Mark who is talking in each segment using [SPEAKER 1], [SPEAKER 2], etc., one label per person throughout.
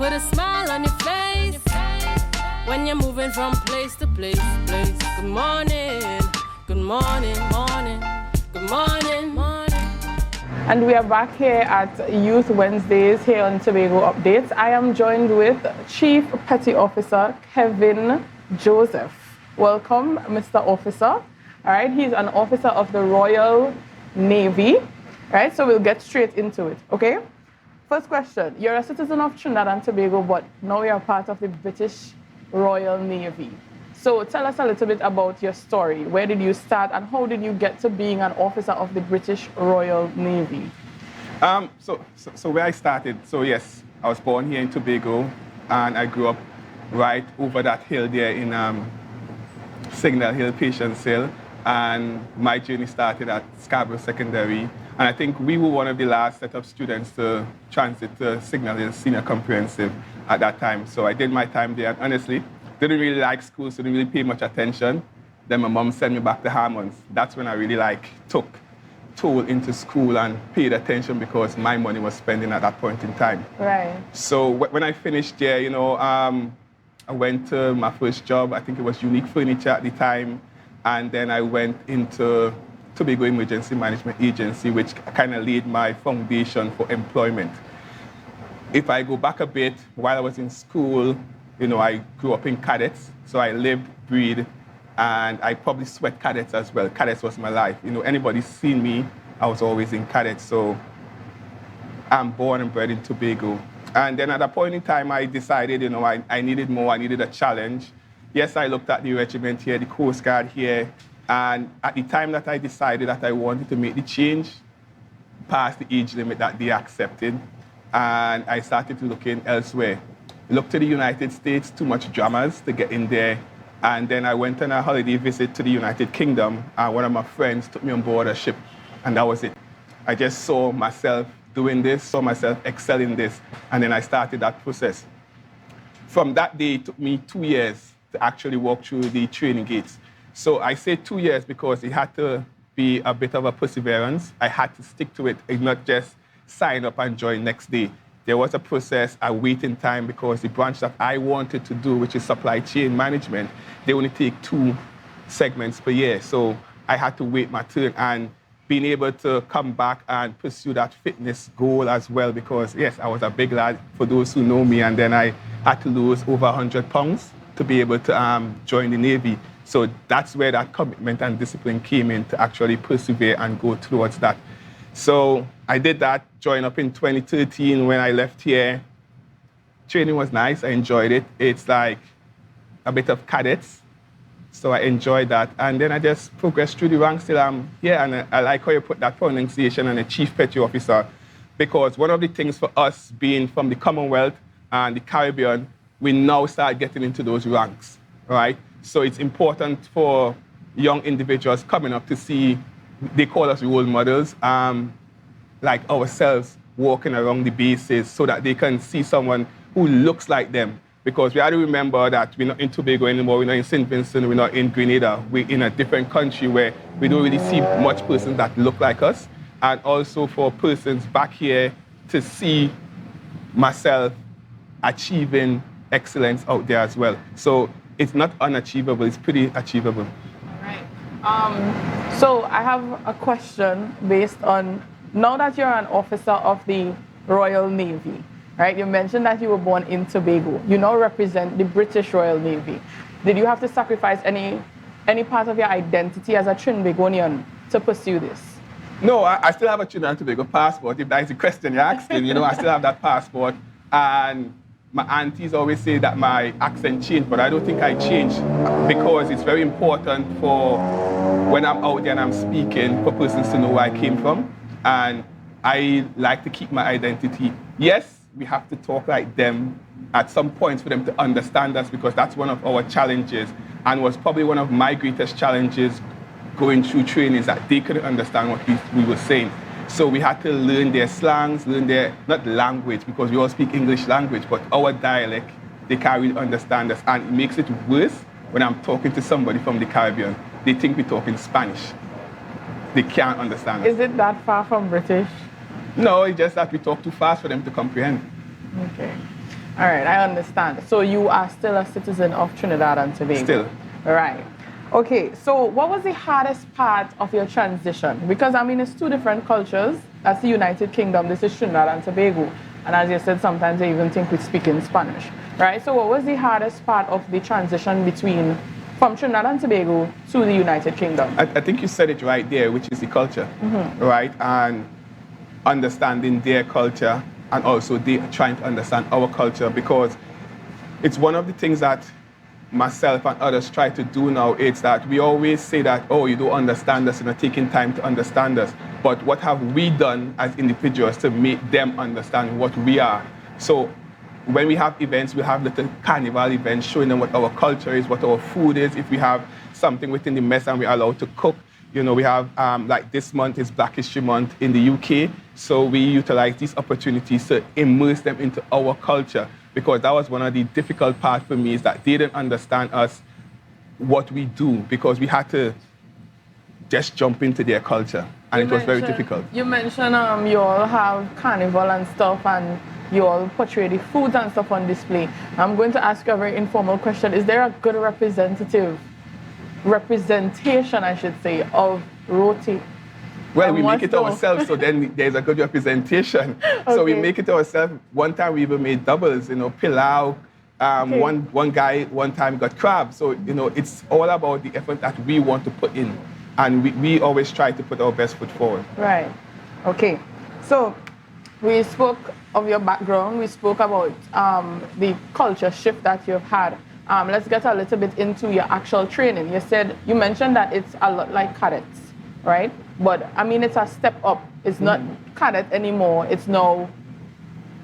[SPEAKER 1] put a smile on your face when you're moving from place to place. Good morning, good morning, morning, good morning, morning.
[SPEAKER 2] And we are back here at Youth Wednesdays here on Tobago Updates. I am joined with Chief Petty Officer Kevin Joseph. Welcome, Mr. Officer. All right, he's an officer of the Royal Navy. All right, so we'll get straight into it, okay? First question, you're a citizen of Trinidad and Tobago, but now you're part of the British Royal Navy. So tell us a little bit about your story. Where did you start and how did you get to being an officer of the British Royal Navy?
[SPEAKER 3] So where I started, so yes, I was born here in Tobago and I grew up right over that hill there in Signal Hill, Patience Hill, and my journey started at Scarborough Secondary. And I think we were one of the last set of students to transit to Signal Hill Senior Comprehensive at that time. So I did my time there, and honestly, didn't really like school, so didn't really pay much attention. Then my mom sent me back to Harmons. That's when I really took toll into school and paid attention because my money was spending at that point in time.
[SPEAKER 2] Right.
[SPEAKER 3] So when I finished there, I went to my first job. I think it was Unique Furniture at the time. And then I went into Tobago Emergency Management Agency, which kind of laid my foundation for employment. If I go back a bit, while I was in school, I grew up in cadets, so I lived, breathed, and I probably sweat cadets as well. Cadets was my life. Anybody seen me, I was always in cadets, so I'm born and bred in Tobago. And then at a point in time, I decided, I needed more, I needed a challenge. Yes, I looked at the regiment here, the Coast Guard here, and at the time that I decided that I wanted to make the change, past the age limit that they accepted, and I started to look in elsewhere. Looked to the United States, too much dramas to get in there. And then I went on a holiday visit to the United Kingdom, and one of my friends took me on board a ship, and that was it. I just saw myself doing this, saw myself excelling this, and then I started that process. From that day, it took me 2 years to actually walk through the training gates. So I say 2 years because it had to be a bit of a perseverance. I had to stick to it and not just sign up and join next day. There was a process, a waiting time, because the branch that I wanted to do, which is supply chain management, they only take 2 segments per year. So I had to wait my turn, and being able to come back and pursue that fitness goal as well, because yes, I was a big lad for those who know me, and then I had to lose over 100 pounds to be able to join the Navy. So that's where that commitment and discipline came in to actually persevere and go towards that. So I did that, joined up in 2013 when I left here. Training was nice, I enjoyed it. It's like a bit of cadets, so I enjoyed that. And then I just progressed through the ranks till I'm here, and I like how you put that pronunciation on a Chief Petty Officer, because one of the things for us being from the Commonwealth and the Caribbean, we now start getting into those ranks, right? So it's important for young individuals coming up to see, they call us role models, like ourselves walking around the bases so that they can see someone who looks like them. Because we have to remember that we're not in Tobago anymore, we're not in St. Vincent, we're not in Grenada. We're in a different country where we don't really see much persons that look like us. And also for persons back here to see myself achieving excellence out there as well. So it's not unachievable, it's pretty achievable.
[SPEAKER 2] All right. So I have a question based on, now that you're an officer of the Royal Navy, right? You mentioned that you were born in Tobago. You now represent the British Royal Navy. Did you have to sacrifice any part of your identity as a Trinbagonian to pursue this?
[SPEAKER 3] No, I still have a Trinidad and Tobago passport. If that's the question you're asking, I still have that passport. And my aunties always say that my accent changed, but I don't think I changed, because it's very important for when I'm out there and I'm speaking for persons to know where I came from. And I like to keep my identity. Yes, we have to talk like them at some points for them to understand us, because that's one of our challenges, and was probably one of my greatest challenges going through training, is that they couldn't understand what we were saying. So we had to learn their slangs, learn their, not language, because we all speak English language, but our dialect, they can't really understand us. And it makes it worse when I'm talking to somebody from the Caribbean. They think we talk in Spanish. They can't understand us.
[SPEAKER 2] Is it that far from British?
[SPEAKER 3] No, it's just that we talk too fast for them to comprehend.
[SPEAKER 2] Okay. All right, I understand. So you are still a citizen of Trinidad and Tobago?
[SPEAKER 3] Still.
[SPEAKER 2] Right. Okay, so what was the hardest part of your transition? Because, I mean, it's two different cultures. That's the United Kingdom. This is Trinidad and Tobago. And as you said, sometimes they even think we speak in Spanish. Right? So what was the hardest part of the transition from Trinidad and Tobago to the United Kingdom?
[SPEAKER 3] I think you said it right there, which is the culture, right? And understanding their culture and also they trying to understand our culture, because it's one of the things that myself and others try to do now. It's that we always say that, oh, you don't understand us, you're not taking time to understand us. But what have we done as individuals to make them understand what we are? So when we have events, we have little carnival events showing them what our culture is, what our food is. If we have something within the mess and we're allowed to cook, you know, we have, like this month is Black History Month in the UK. So we utilize these opportunities to immerse them into our culture, because that was one of the difficult parts for me, is that they didn't understand us, what we do, because we had to just jump into their culture. And it was very difficult.
[SPEAKER 2] You mentioned you all have carnival and stuff, and you all portray the foods and stuff on display. I'm going to ask you a very informal question. Is there a good representation, I should say, of roti?
[SPEAKER 3] Well, we make it ourselves, so then there's a good representation. Okay. So we make it ourselves. One time we even made doubles, you know, pilau. Okay. One guy one time got crab. So, you know, it's all about the effort that we want to put in. And we always try to put our best foot forward.
[SPEAKER 2] Right. Okay. So we spoke of your background. We spoke about the culture shift that you've had. Let's get a little bit into your actual training. You mentioned that it's a lot like cadets, right? But I mean, it's a step up. It's not cadet anymore. It's now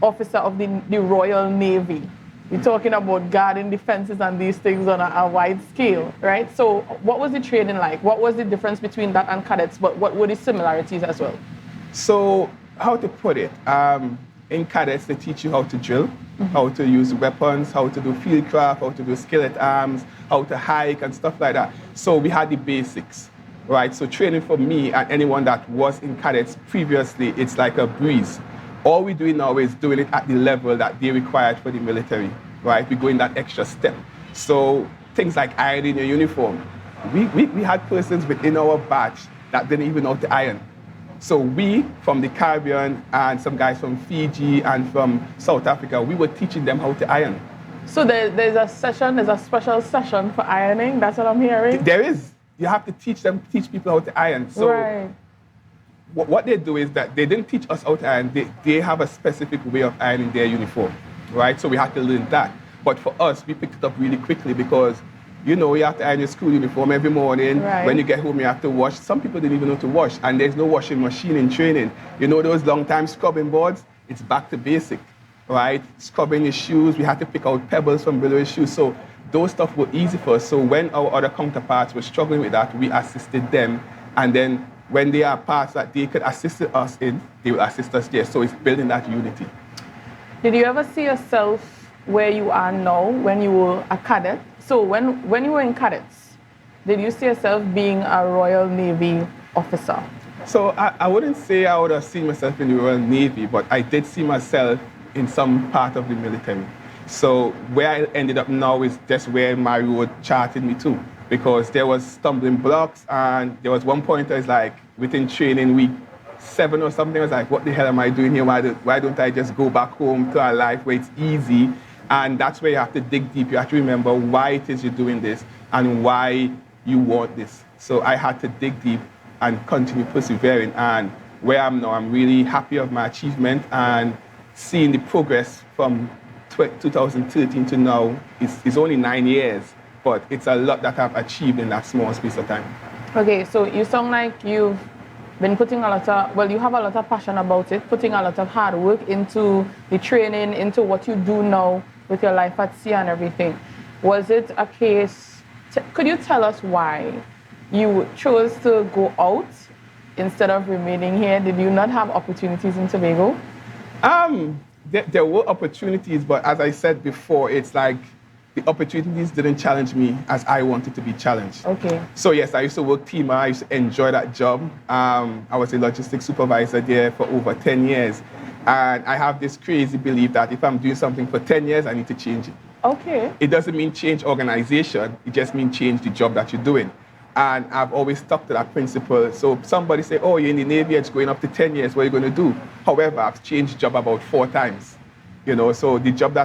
[SPEAKER 2] officer of the Royal Navy. We're talking about guarding defenses and these things on a wide scale, right? So what was the training like? What was the difference between that and cadets? But what were the similarities as well?
[SPEAKER 3] So how to put it? In cadets, they teach you how to drill, how to use weapons, how to do field craft, how to do skillet arms, how to hike and stuff like that. So we had the basics, right? So training for me and anyone that was in cadets previously, it's like a breeze. All we're doing now is doing it at the level that they required for the military, right? We're going that extra step. So things like ironing your uniform. We had persons within our batch that didn't even know how to iron. So we, from the Caribbean and some guys from Fiji and from South Africa, we were teaching them how to iron.
[SPEAKER 2] So there's a special session for ironing? That's what I'm hearing?
[SPEAKER 3] There is. You have to teach people how to iron. So
[SPEAKER 2] right.
[SPEAKER 3] What they do is that they didn't teach us how to iron. They have a specific way of ironing their uniform, right? So we had to learn that. But for us, we picked it up really quickly because, you know, you have to iron your school uniform every morning. Right. When you get home, you have to wash. Some people didn't even know to wash, and there's no washing machine in training. You know those long-time scrubbing boards? It's back to basic, right? Scrubbing your shoes. We had to pick out pebbles from below your shoes. So those stuff were easy for us. So when our other counterparts were struggling with that, we assisted them, and then when they are parts that they could assist us in, they will assist us there. So it's building that unity.
[SPEAKER 2] Did you ever see yourself where you are now when you were a cadet? So when you were in cadets, did you see yourself being a Royal Navy officer?
[SPEAKER 3] So I wouldn't say I would have seen myself in the Royal Navy, but I did see myself in some part of the military. So where I ended up now is just where my road charted me to, because there was stumbling blocks, and there was one point I was like, within training week 7 or something, I was like, what the hell am I doing here? Why don't I just go back home to a life where it's easy? And that's where you have to dig deep. You have to remember why it is you're doing this and why you want this. So I had to dig deep and continue persevering. And where I'm now, I'm really happy of my achievement, and seeing the progress from 2013 to now. It's only 9 years, but it's a lot that I've achieved in that small space of time. Okay,
[SPEAKER 2] so you sound like you've been putting you have a lot of passion about it, putting a lot of hard work into the training, into what you do now with your life at sea and everything. Was it a case, could you tell us why you chose to go out instead of remaining here? Did you not have opportunities in Tobago?
[SPEAKER 3] There were opportunities, but as I said before, it's like the opportunities didn't challenge me as I wanted to be challenged. Okay. So yes, I used to work TIMA. I used to enjoy that job. I was a logistics supervisor there for over 10 years. And I have this crazy belief that if I'm doing something for 10 years, I need to change it.
[SPEAKER 2] Okay.
[SPEAKER 3] It doesn't mean change organization. It just means change the job that you're doing. And I've always stuck to that principle. So somebody say, oh, you're in the Navy, it's going up to 10 years, what are you going to do? However, I've changed job about 4 times. So the job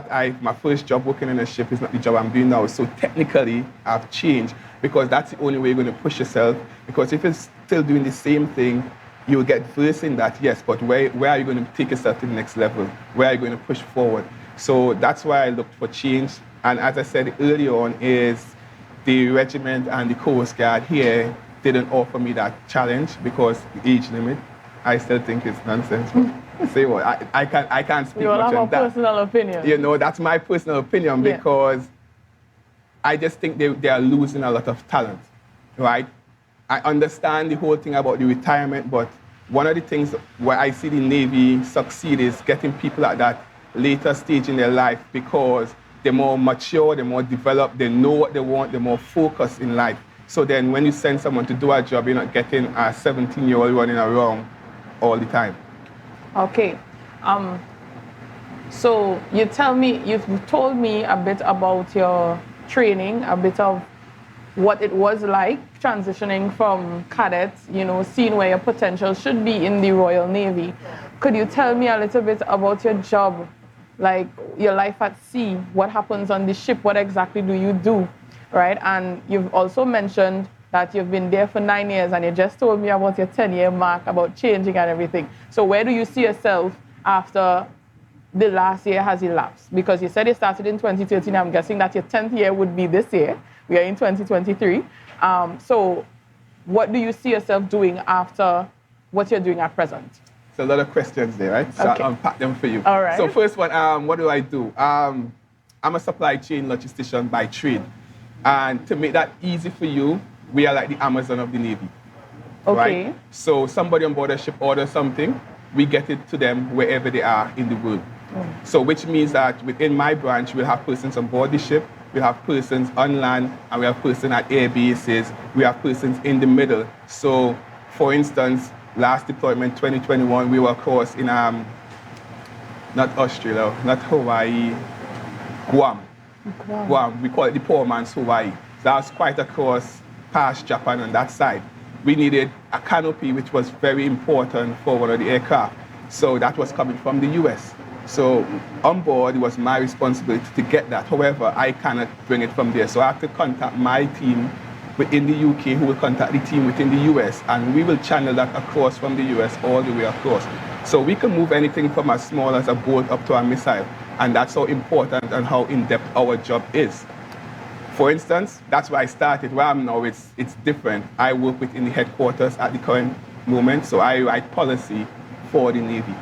[SPEAKER 3] my first job working in a ship is not the job I'm doing now. So technically, I've changed because that's the only way you're going to push yourself. Because if you're still doing the same thing, you'll get versed in that, yes, but where are you going to take yourself to the next level? Where are you going to push forward? So that's why I looked for change. And as I said earlier on, is the regiment and the Coast Guard here didn't offer me that challenge because the age limit, I still think it's nonsense. Say what? I can't speak much on that.
[SPEAKER 2] You have a personal opinion.
[SPEAKER 3] That's my personal opinion because I just think they are losing a lot of talent, right? I understand the whole thing about the retirement, but one of the things where I see the Navy succeed is getting people at that later stage in their life because they're more mature, they're more developed, they know what they want, they're more focused in life. So then when you send someone to do a job, you're not getting a 17-year-old running around all the time.
[SPEAKER 2] Okay. So you've told me a bit about your training, a bit of what it was like transitioning from cadet, seeing where your potential should be in the Royal Navy. Could you tell me a little bit about your job, like your life at sea? What happens on the ship? What exactly do you do, right? And you've also mentioned that you've been there for 9 years, and you just told me about your 10-year mark, about changing and everything. So where do you see yourself after the last year has elapsed? Because you said you started in 2013. I'm guessing that your 10th year would be this year. We are in 2023. So what do you see yourself doing after what you're doing at present?
[SPEAKER 3] It's a lot of questions there, right? So
[SPEAKER 2] Okay.
[SPEAKER 3] I'll unpack them for you.
[SPEAKER 2] All right.
[SPEAKER 3] So first one, what do I do? I'm a supply chain logistician by trade. And to make that easy for you, we are like the Amazon of the Navy.
[SPEAKER 2] Okay.
[SPEAKER 3] Right? So somebody on board a ship orders something, we get it to them wherever they are in the world. So which means that within my branch, we'll have persons on board the ship, we'll have persons on land, and we have persons at air bases, we have persons in the middle. So for instance, last deployment 2021, we were of course in not Australia, not Hawaii, Guam. Guam. We call it the poor man's Hawaii. So that was quite across past Japan on that side. We needed a canopy, which was very important for one of the aircraft. So that was coming from the US. So on board, it was my responsibility to get that. However, I cannot bring it from there. So I have to contact my team within the UK, who will contact the team within the US, and we will channel that across from the US all the way across. So we can move anything from as small as a boat up to a missile. And that's how important and how in-depth our job is. For instance, that's where I started. Where I'm now, it's different. I work within the headquarters at the current moment, so I write policy for the Navy.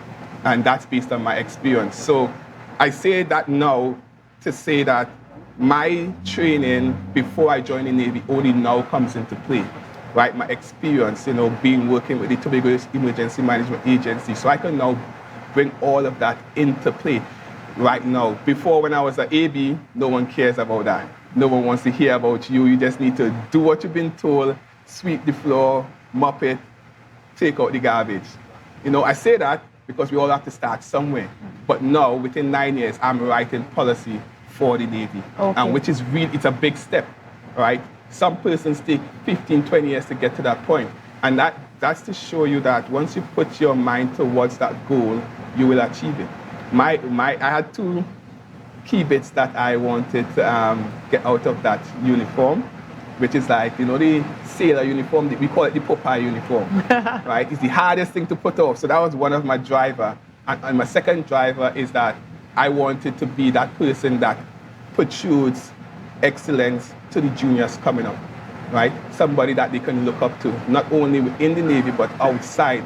[SPEAKER 3] And that's based on my experience. So I say that now to say that my training before I joined the Navy only now comes into play, right? My experience, working with the Tobago Emergency Management Agency. So I can now bring all of that into play right now. Before, when I was at AB, no one cares about that. No one wants to hear about you. You just need to do what you've been told, sweep the floor, mop it, take out the garbage. I say that because we all have to start somewhere. But now, within 9 years, I'm writing policy for the Navy, and which is really, it's a big step, right? Some persons take 15, 20 years to get to that point. And that's to show you that once you put your mind towards that goal, you will achieve it. I had 2 key bits that I wanted to get out of that uniform, which is like, the sailor uniform, we call it the Popeye uniform, right? It's the hardest thing to put off. So that was one of my driver. And my second driver is that I wanted to be that person that protrudes excellence to the juniors coming up, right? Somebody that they can look up to, not only within the Navy, but outside.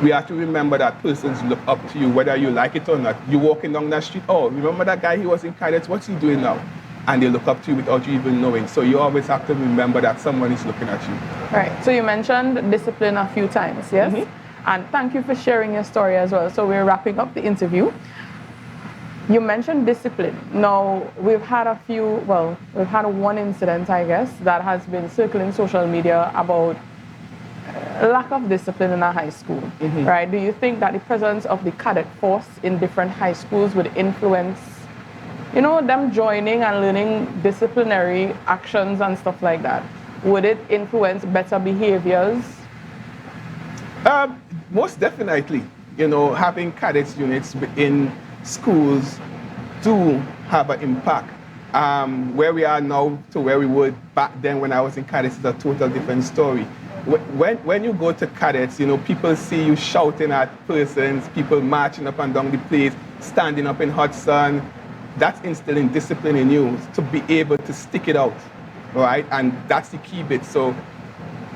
[SPEAKER 3] We have to remember that persons look up to you, whether you like it or not. You're walking down the street, oh, remember that guy, he was in cadets, what's he doing now? And they look up to you without you even knowing. So you always have to remember that someone is looking at you. Right.
[SPEAKER 2] So you mentioned discipline a few times, yes? Mm-hmm. And thank you for sharing your story as well. So we're wrapping up the interview. You mentioned discipline. Now, we've had one incident, I guess, that has been circling social media about lack of discipline in a high school, right? Do you think that the presence of the cadet force in different high schools would influence, them joining and learning disciplinary actions and stuff like that? Would it influence better behaviors?
[SPEAKER 3] Most definitely. Having cadets units in schools do have an impact. Where we are now to where we were back then when I was in cadets is a total different story. When you go to cadets, people see you shouting at persons, people marching up and down the place, standing up in hot sun. That's instilling discipline in you to be able to stick it out, right? And that's the key bit. So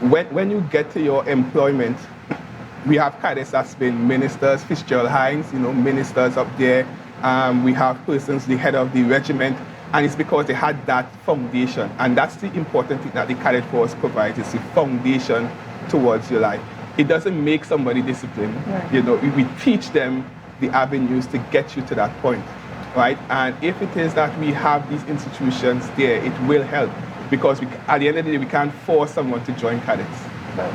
[SPEAKER 3] when you get to your employment, we have cadets that's been ministers, Fitzgerald Hines, ministers up there. We have persons, the head of the regiment, and it's because they had that foundation. And that's the important thing that the cadet force provides, is the foundation towards your life. It doesn't make somebody disciplined. Right. We teach them the avenues to get you to that point, right? And if it is that we have these institutions there, it will help. Because at the end of the day, we can't force someone to join cadets.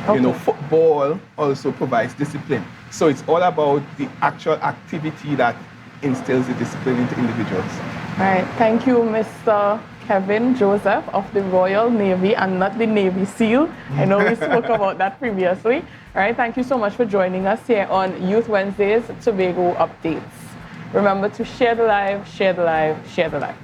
[SPEAKER 3] Okay. Football also provides discipline. So it's all about the actual activity that instills the discipline into individuals.
[SPEAKER 2] All right. Thank you, Mr. Kevin Joseph of the Royal Navy and not the Navy SEAL. I know we spoke about that previously. All right. Thank you so much for joining us here on Youth Wednesdays Tobago Updates. Remember to share the live, share the live, share the live.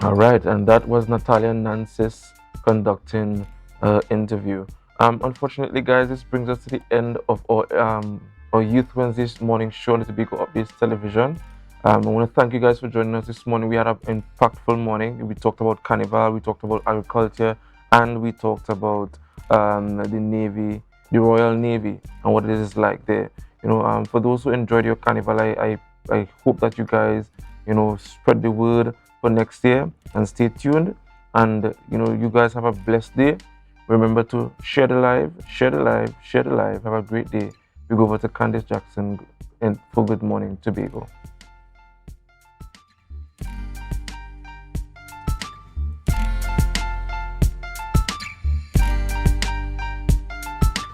[SPEAKER 4] All right. And that was Natalya Nancis conducting an interview. Unfortunately, guys, this brings us to the end of our Youth Wednesdays morning show on the Tobago Updates television. I want to thank you guys for joining us this morning. We had an impactful morning. We talked about carnival, we talked about agriculture, and we talked about the Navy, the Royal Navy, and what it is like there. For those who enjoyed your carnival, I hope that you guys, spread the word for next year and stay tuned. And you guys have a blessed day. Remember to share the live, share the live, share the live. Have a great day. We go over to Candice Jackson for Good Morning Tobago.